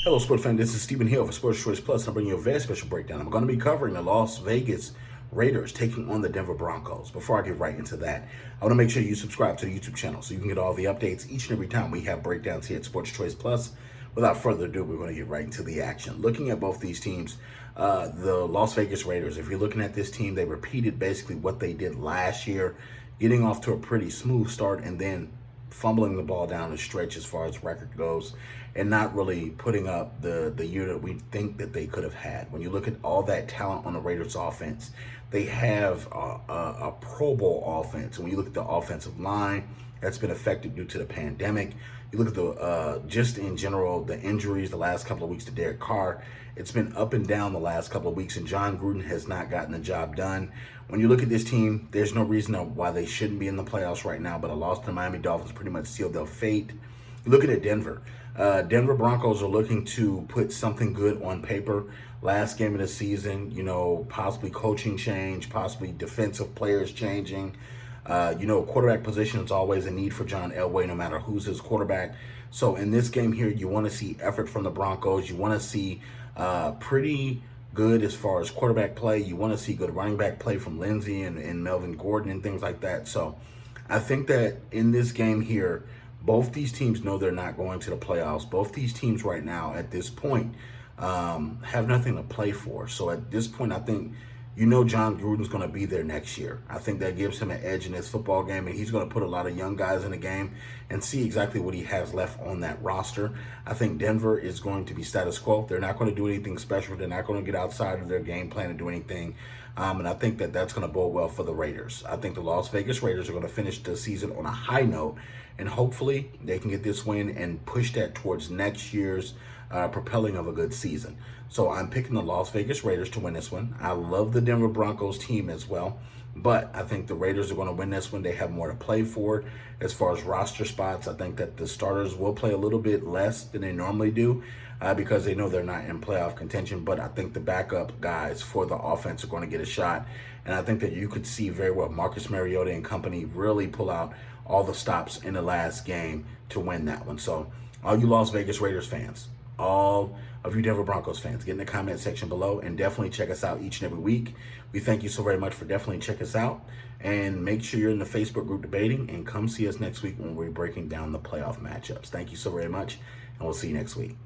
Hello, sports fan. This is Stephen Hill for Sports Choice Plus. I'm bringing you a very special breakdown. I'm going to be covering the Las Vegas Raiders taking on the Denver Broncos. Before I get right into that, I want to make sure you subscribe to the YouTube channel so you can get all the updates each and every time we have breakdowns here at Sports Choice Plus. Without further ado, we're going to get right into the action. Looking at both these teams, the Las Vegas Raiders, if you're looking at this team, they repeated basically what they did last year, getting off to a pretty smooth start and then fumbling the ball down the stretch as far as record goes and not really putting up the year that we think that they could have had. When you look at all that talent on the Raiders offense, they have a Pro Bowl offense. When you look at the offensive line, that's been affected due to the pandemic. You look at the just in general, the injuries the last couple of weeks to Derek Carr, it's been up and down the last couple of weeks, and John Gruden has not gotten the job done. When you look at this team, there's no reason why they shouldn't be in the playoffs right now, but a loss to the Miami Dolphins pretty much sealed their fate. Looking at Denver, Denver Broncos are looking to put something good on paper. Last game of the season, possibly coaching change, possibly defensive players changing. Quarterback position is always a need for John Elway, no matter who's his quarterback. So in this game here, you want to see effort from the Broncos. You want to see pretty good as far as quarterback play. You want to see good running back play from Lindsey and Melvin Gordon and things like that. So I think that in this game here, both these teams know they're not going to the playoffs. Both these teams right now at this point have nothing to play for. So at this point, I think John Gruden's going to be there next year. I think that gives him an edge in his football game, and he's going to put a lot of young guys in the game and see exactly what he has left on that roster. I think Denver is going to be status quo. They're not going to do anything special. They're not going to get outside of their game plan and do anything. And I think that that's going to bode well for the Raiders. I think the Las Vegas Raiders are going to finish the season on a high note, and hopefully they can get this win and push that towards next year's propelling of a good season. So I'm picking the Las Vegas Raiders to win this one. I love the Denver Broncos team as well, but I think the Raiders are going to win this one. They have more to play for as far as roster spots. I think that the starters will play a little bit less than they normally do because they know they're not in playoff contention, but I think the backup guys for the offense are going to get a shot, and I think that you could see very well Marcus Mariota and company really pull out all the stops in the last game to win that one. So all you Las Vegas Raiders fans, all of you Denver Broncos fans, get in the comment section below and definitely check us out each and every week. We thank you so very much for definitely checking us out, and make sure you're in the Facebook group debating, and come see us next week when we're breaking down the playoff matchups. Thank you so very much, and we'll see you next week.